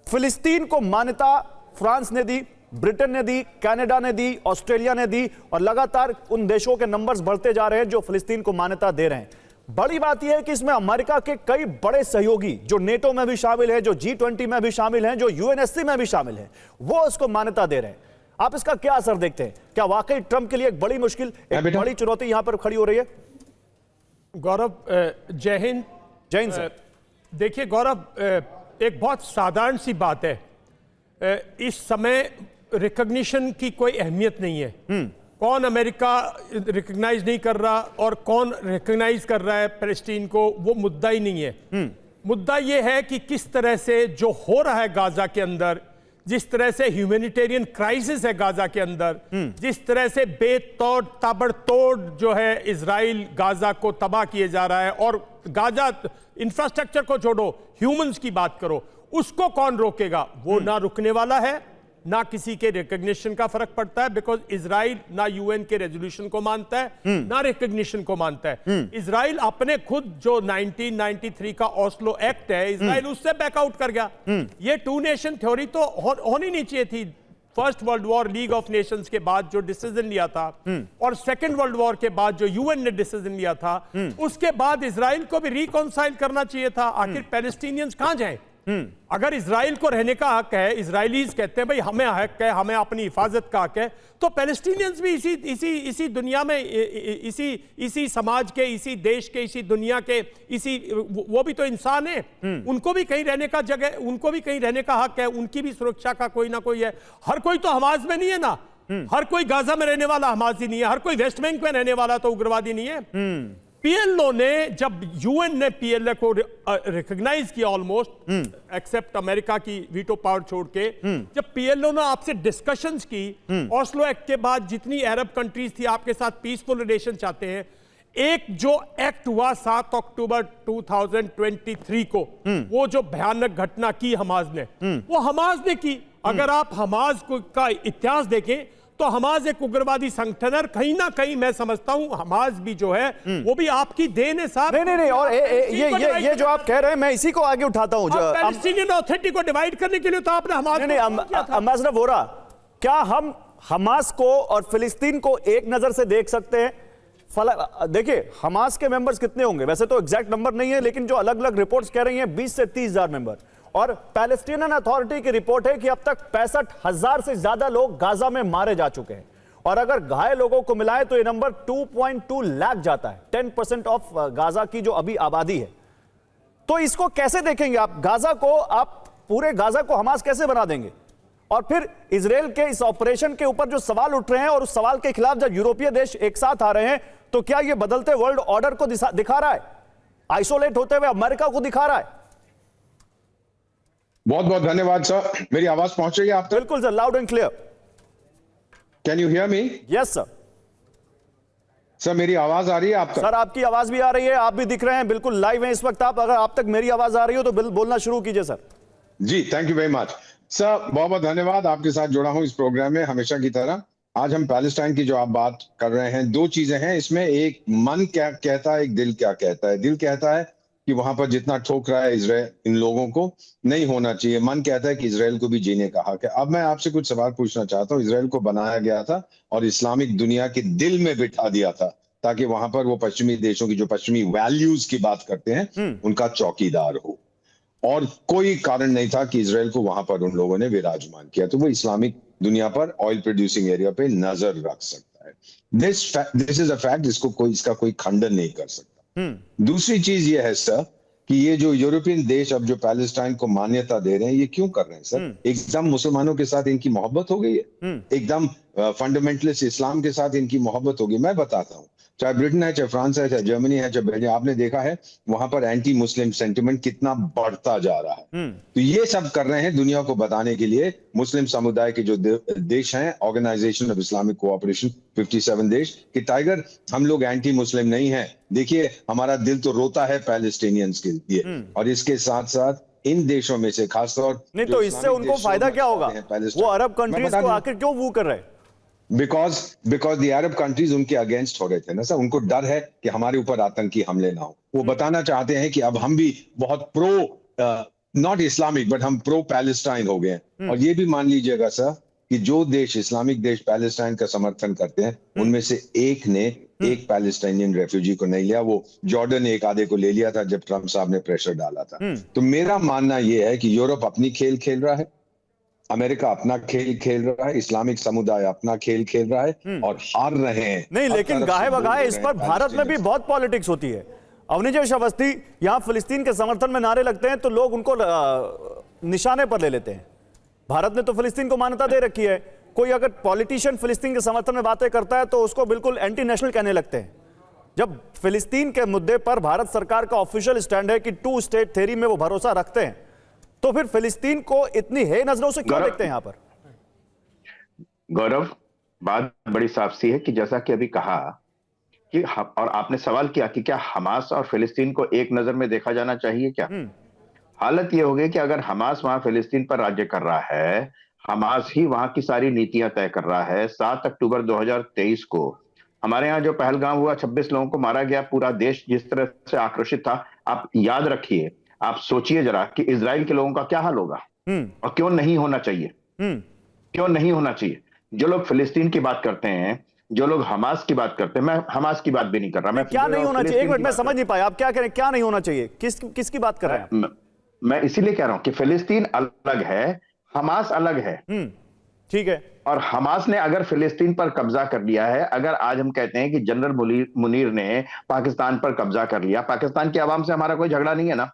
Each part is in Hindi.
फिलिस्तीन को मान्यता फ्रांस ने दी, ब्रिटेन ने दी, कनाडा ने दी, ऑस्ट्रेलिया ने दी और लगातार उन देशों के नंबर्स बढ़ते जा रहे हैं जो फिलिस्तीन को मान्यता दे रहे हैं। बड़ी बात यह है कि इसमें अमेरिका के कई बड़े सहयोगी जो नेटो में भी शामिल हैं, जो G20 में भी शामिल हैं, जो UNSC में भी शामिल हैं, वो इसको मान्यता दे रहे हैं। आप इसका क्या असर देखते हैं? क्या वाकई ट्रंप के लिए एक बड़ी मुश्किल, एक बड़ी चुनौती यहां पर खड़ी हो रही है? गौरव, जय हिंद। जय हिंद सर। देखिए गौरव, एक बहुत साधारण सी बात है, इस समय रिकॉग्निशन की कोई अहमियत नहीं है। कौन अमेरिका रिकॉग्नाइज नहीं कर रहा और कौन रिकॉग्नाइज कर रहा है पैलेस्टीन को, वो मुद्दा ही नहीं है। मुद्दा ये है कि किस तरह से जो हो रहा है गाजा के अंदर, जिस तरह से ह्यूमैनिटेरियन क्राइसिस है गाजा के अंदर, जिस तरह से बेतौड़ ताबड़तोड़ जो है इजराइल गाजा को तबाह किए जा रहा है, और गाजा इंफ्रास्ट्रक्चर को छोड़ो, ह्यूमंस की बात करो, उसको कौन रोकेगा? वो ना रुकने वाला है, ना किसी के रिकॉग्निशन का फर्क पड़ता है, बिकॉज इजराइल ना यूएन के रेजोल्यूशन को मानता है, ना रिकॉग्निशन को मानता है। इजराइल अपने खुद जो 1993 का ओस्लो एक्ट है, इजराइल उससे बैकआउट कर गया। ये टू नेशन थ्योरी तो होनी नहीं चाहिए थी। First world war league of Nations के बाद जो डिसीजन लिया था और सेकेंड वर्ल्ड वॉर के बाद जो यूएन ने डिसीजन लिया था, उसके बाद इजराइल को भी रिकॉन्साइल करना चाहिए था। आखिर पैलेस्टीनियंस कहां जाएं? अगर इजराइल को रहने का हक है, इजरायलीज कहते हैं भाई हमें हक है, हमें अपनी हिफाजत का हक है, तो पैलेस्टीनियंस भी इसी दुनिया में, इसी समाज के, इसी देश के, इसी दुनिया के, वो भी तो इंसान है। उनको भी कहीं रहने का जगह, उनको भी कहीं रहने का हक है, उनकी भी सुरक्षा का कोई ना कोई है। हर कोई तो हमास में नहीं है ना, हर कोई गाजा में रहने वाला हमासी नहीं है, हर कोई वेस्ट बैंक में रहने वाला तो उग्रवादी नहीं है। पीएलओ ने, जब यूएन ने पीएलओ को रिकॉग्नाइज किया, ऑलमोस्ट एक्सेप्ट अमेरिका की वीटो पावर छोड़ के, जब पीएलओ ने आपसे डिस्कशंस की, ओस्लो एक्ट के बाद जितनी अरब कंट्रीज थी आपके साथ पीसफुल रिलेशन चाहते हैं, एक जो एक्ट हुआ 7 अक्टूबर 2023 को, वो जो भयानक घटना की हमास ने, वो हमास ने की। अगर आप हमास का इतिहास देखें तो हमास एक उग्रवादी संगठन है, कहीं ना कहीं मैं समझता हूं हमास भी जो है वो भी आपकी देन है साहब। नहीं, और ये जो आप कह रहे हैं, मैं इसी को आगे उठाता हूं। पैलेस्टीनियन अथॉरिटी को डिवाइड करने के लिए तो आपने हमास अम्बासडर वोरा, क्या हम हमास को और फिलिस्तीन को एक नजर से देख सकते हैं? देखिए, हमास के मेंबर्स कितने होंगे, वैसे तो एग्जैक्ट नंबर नहीं है, लेकिन जो अलग अलग रिपोर्ट्स कह रही हैं 20 से 30 हजार मेंबर, और पैलेस्टीनियन अथॉरिटी की रिपोर्ट है कि अब तक 65,000 से ज्यादा लोग गाजा में मारे जा चुके हैं, और अगर घायल लोगों को मिलाए तो ये नंबर 2.2 लाख जाता है, 10% ऑफ गाजा की जो अभी आबादी है। तो इसको कैसे देखेंगे आप? गाजा को, आप पूरे गाजा को हमास कैसे बना देंगे? और फिर इजराइल के इस ऑपरेशन के ऊपर जो सवाल उठ रहे हैं, और उस सवाल के खिलाफ जब यूरोपीय देश एक साथ आ रहे हैं, तो क्या यह बदलते वर्ल्ड ऑर्डर को दिखा रहा है? आइसोलेट होते हुए अमेरिका को दिखा रहा है? बहुत बहुत धन्यवाद सर। मेरी आवाज पहुंच रही है आप तक? बिल्कुल sir, loud and clear. Can you hear me? Yes sir. Sir मेरी आवाज आ रही है आप तक? सर आपकी आवाज भी आ रही है, आप भी दिख रहे हैं, बिल्कुल लाइव हैं इस वक्त आप। अगर आप तक मेरी आवाज आ रही हो तो बोलना शुरू कीजिए सर। जी, thank you very much sir. बहुत बहुत धन्यवाद, आपके साथ जुड़ा हूं इस प्रोग्राम में हमेशा की तरह। आज हम पैलेस्टाइन की जो आप बात कर रहे हैं, दो चीजें हैं इसमें, एक मन क्या कहता है, एक दिल क्या कहता है। दिल कहता है कि वहां पर जितना ठोक रहा है इजराइल इन लोगों को नहीं होना चाहिए, मन कहता है कि इजराइल को भी जीने का हक है। अब मैं आपसे कुछ सवाल पूछना चाहता हूं। इजराइल को बनाया गया था और इस्लामिक दुनिया के दिल में बिठा दिया था, ताकि वहां पर वो पश्चिमी देशों की जो पश्चिमी वैल्यूज की बात करते हैं उनका चौकीदार हो, और कोई कारण नहीं था कि इजराइल को वहां पर उन लोगों ने विराजमान किया। तो वो इस्लामिक दुनिया पर, ऑयल प्रोड्यूसिंग एरिया पे नजर रख सकता है। दिस इज अ फैक्ट, इसका कोई खंडन नहीं कर सकता। दूसरी चीज ये है सर कि ये जो यूरोपियन देश अब जो पैलेस्टाइन को मान्यता दे रहे हैं, ये क्यों कर रहे हैं सर? एकदम मुसलमानों के साथ इनकी मोहब्बत हो गई है, एकदम फंडामेंटलिस्ट इस्लाम के साथ इनकी मोहब्बत हो गई। मैं बताता हूँ, चाहे ब्रिटेन है, चाहे फ्रांस है, चाहे जर्मनी है, चाहे बेल्जियम, आपने देखा है वहां पर एंटी मुस्लिम सेंटिमेंट कितना बढ़ता जा रहा है। तो ये सब कर रहे हैं दुनिया को बताने के लिए। मुस्लिम समुदाय के जो देश हैं, ऑर्गेनाइजेशन ऑफ इस्लामिक कोऑपरेशन, 57 देश, कि टाइगर हम लोग एंटी मुस्लिम नहीं है, देखिए हमारा दिल तो रोता है पैलेस्टीनियंस के लिए। और इसके साथ साथ इन देशों में से खासतौर नहीं, तो इससे उनको फायदा क्या होगा? वो अरब कंट्रीज को आखिर क्यों वो कर रहे हैं? बिकॉज द अरब कंट्रीज उनके अगेंस्ट हो रहे थे ना सर। उनको डर है कि हमारे ऊपर आतंकी हमले ना हो। वो बताना चाहते हैं कि अब हम भी बहुत प्रो नॉट इस्लामिक बट हम प्रो पैलेस्टाइन हो गए हैं। और ये भी मान लीजिएगा सर कि जो देश इस्लामिक देश पैलेस्टाइन का समर्थन करते हैं उनमें से एक ने एक पैलेस्टाइनियन रेफ्यूजी को नहीं लिया, वो जॉर्डन ने एक आधे को ले लिया था जब ट्रंप साहब ने प्रेशर डाला था। तो मेरा मानना यह है कि यूरोप अपनी खेल खेल रहा है, अमेरिका अपना खेल खेल रहा है, इस्लामिक समुदाय अपना खेल खेल रहा है और हार रहे हैं। नहीं, लेकिन गाहे बगाहे इस पर भारत में भी बहुत पॉलिटिक्स होती है। अवनीश अवस्थी, यहां फिलिस्तीन के समर्थन में नारे लगते हैं तो लोग उनको निशाने पर ले लेते हैं। भारत ने तो फिलिस्तीन को मान्यता दे रखी है, कोई अगर पॉलिटिशियन फिलिस्तीन के समर्थन में बातें करता है तो उसको बिल्कुल एंटी नेशनल कहने लगते हैं। जब फिलिस्तीन के मुद्दे पर भारत सरकार का ऑफिशियल स्टैंड है कि 2 स्टेट थ्योरी में वो भरोसा रखते हैं, तो फिर फिलिस्तीन को इतनी हे नजरों से क्यों देखते हैं यहां पर? गौरव, बात बड़ी साफ सी है कि जैसा कि अभी कहा कि और आपने सवाल किया कि क्या हमास और फिलिस्तीन को एक नजर में देखा जाना चाहिए क्या? हालत यह हो गई कि अगर हमास वहां फिलिस्तीन पर राज्य कर रहा है, हमास ही वहां की सारी नीतियां तय कर रहा है। 7 अक्टूबर 2023 को हमारे यहाँ जो पहलगाम हुआ, 26 लोगों को मारा गया, पूरा देश जिस तरह से आक्रोशित था, आप याद रखिए, आप सोचिए जरा कि इजराइल के लोगों का क्या हाल होगा और क्यों नहीं होना चाहिए, क्यों नहीं होना चाहिए। जो लोग फिलिस्तीन की बात करते हैं, जो लोग हमास की बात करते हैं, मैं हमास की बात भी नहीं कर रहा, मैं क्या नहीं होना चाहिए, एक मिनट मैं समझ नहीं पाया, आप क्या कह रहे हैं, क्या नहीं होना चाहिए, किसकी बात कर रहे हैं? मैं इसीलिए कह रहा हूं कि फिलिस्तीन अलग है, हमास अलग है। ठीक है। और हमास ने अगर फिलिस्तीन पर कब्जा कर लिया है, अगर आज हम कहते हैं कि जनरल मुनीर ने पाकिस्तान पर कब्जा कर लिया, पाकिस्तान की आवाम से हमारा कोई झगड़ा नहीं है ना,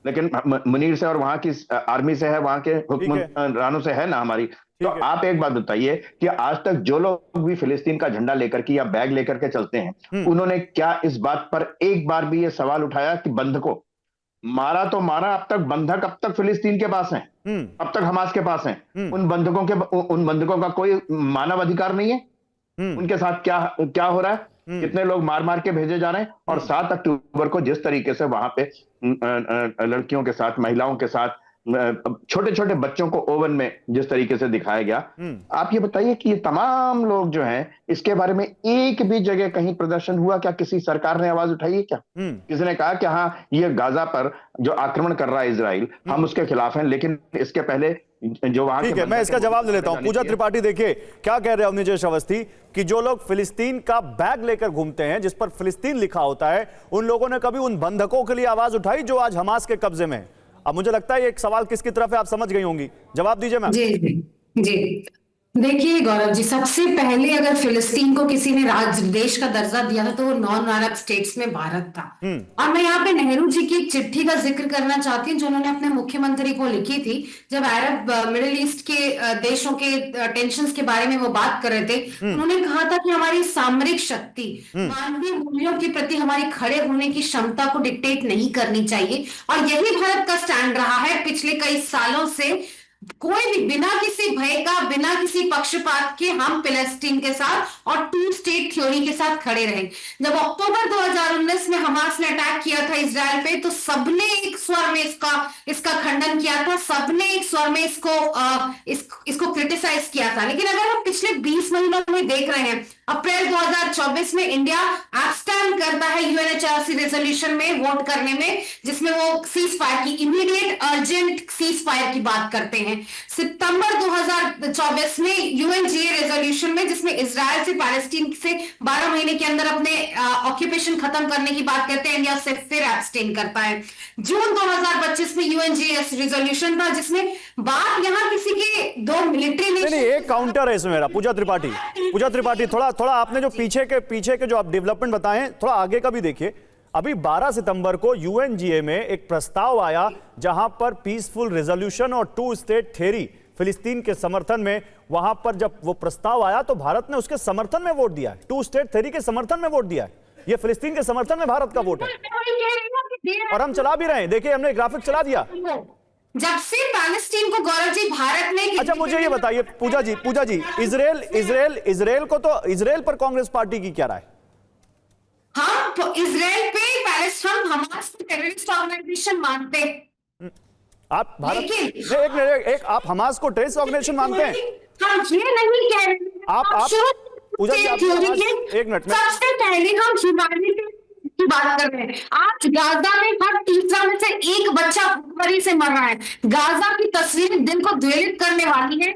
लेकिन मुनीर से और वहां की आर्मी से है, वहां के हुक्मरानों से है ना हमारी। तो आप एक बात बताइए कि आज तक जो लोग भी फिलिस्तीन का झंडा लेकर के या बैग लेकर के चलते हैं, उन्होंने क्या इस बात पर एक बार भी ये सवाल उठाया कि बंधकों मारा तो मारा, अब तक बंधक अब तक फिलिस्तीन के पास हैं, अब तक हमास के पास हैं। उन बंधकों का कोई मानव अधिकार नहीं है? उनके साथ क्या हो रहा है? कितने लोग मार मार के भेजे जा रहे हैं? और 7 अक्टूबर को जिस तरीके से वहां पे लड़कियों के साथ, महिलाओं के साथ, छोटे छोटे बच्चों को ओवन में जिस तरीके से दिखाया गया, आप ये बताइए कि ये तमाम लोग जो हैं, इसके बारे में एक भी जगह कहीं प्रदर्शन हुआ क्या? किसी सरकार ने आवाज उठाई है क्या? किसी ने कहा कि हाँ, ये गाजा पर जो आक्रमण कर रहा है इजराइल, हम उसके खिलाफ हैं, लेकिन इसके पहले जो वहां ठीक है, मैं इसका जवाब ले लेता हूं। पूजा त्रिपाठी, देखिए क्या कह रहे हैं अवनीश अवस्थी कि जो लोग फिलिस्तीन का बैग लेकर घूमते हैं जिस पर फिलिस्तीन लिखा होता है, उन लोगों ने कभी उन बंधकों के लिए आवाज उठाई जो आज हमास के कब्जे में है? अब मुझे लगता है ये एक सवाल किसकी तरफ है आप समझ गई होंगी, जवाब दीजिए मैम। जी जी, देखिए गौरव जी, सबसे पहले अगर फिलिस्तीन को किसी ने राज्य देश का दर्जा दिया था तो वो नॉन अरब स्टेट्स में भारत था। और मैं यहाँ पे नेहरू जी की एक चिट्ठी का जिक्र करना चाहती हूँ जो उन्होंने अपने मुख्यमंत्री को लिखी थी जब अरब मिडिल ईस्ट के देशों के टेंशंस के बारे में वो बात कर रहे थे। उन्होंने कहा था कि हमारी सामरिक शक्ति मानवीय मूल्यों के प्रति हमारी खड़े होने की क्षमता को डिक्टेट नहीं करनी चाहिए, और यही भारत का स्टैंड रहा है पिछले कई सालों से। कोई भी बिना किसी भय का, बिना किसी पक्षपात के हम फिलिस्तीन के साथ और 2 स्टेट थ्योरी के साथ खड़े रहे। जब अक्टूबर 2019 में हमास ने अटैक किया था इजराइल पे, तो सबने एक स्वर में इसका खंडन किया था, सबने एक स्वर में इसको क्रिटिसाइज किया था। लेकिन अगर हम पिछले 20 महीनों में देख रहे हैं, अप्रैल 2024 में इंडिया एब्स्टेन करता है यूएनएचआरसी रेजोल्यूशन में वोट करने में, जिसमें वो सीज फायर की, इमीडिएट अर्जेंट सीज फायर की बात करते हैं। सितंबर 2024 में यूएनजीए रेजोल्यूशन में, जिसमें इजराइल से पैलेस्टीन से 12 महीने के अंदर अपने ऑक्यूपेशन खत्म करने की बात करते हैं, इंडिया से फिर एब्स्टेन करता है। जून 2025 में यूएनजीए रेजोल्यूशन था जिसमें बात यहां किसी के 2 मिलिट्री नहीं, एक काउंटर है इसमें मेरा। पूजा त्रिपाठी, थोड़ा आपने जो पीछे के जो आप डेवलपमेंट बताए हैं, थोड़ा आगे का भी देखिए। अभी 12 सितंबर को यूएनजीए में एक प्रस्ताव आया जहां पर पीसफुल रेजोल्यूशन और 2 स्टेट थ्योरी फिलिस्तीन के समर्थन में, वहां पर जब वो प्रस्ताव आया तो भारत ने उसके समर्थन में वोट दिया है, 2 स्टेट थ्योरी के समर्थन में वोट दिया है। ये फिलिस्तीन के समर्थन में भारत का वोट है और हम चला भी रहे हैं। देखिए, हमने ग्राफिक चला दिया। जब से पैलेस्टीन को गौरव जी भारत ने, अच्छा मुझे ये बताइए पूजा जी, इजराइल को तो, इजराइल पर कांग्रेस पार्टी की क्या राय? हम तो इजराइल पे हम हमास को टेररिस्ट ऑर्गेनाइजेशन मानते हैं। आप भारत एक आप हमास को टेररिस्ट ऑर्गेनाइजेशन मानते हैं? हम ये नहीं कह रहे। आप पूजा जी, एक मिनट में, सबसे पहले हम ह्यूमैनिटी की बात कर रहे हैं। आज गाजा में हर तीसरा में से एक बच्चा भूखमरी से मर रहा है। गाजा की तस्वीरें दिल को द्वेलित करने वाली है।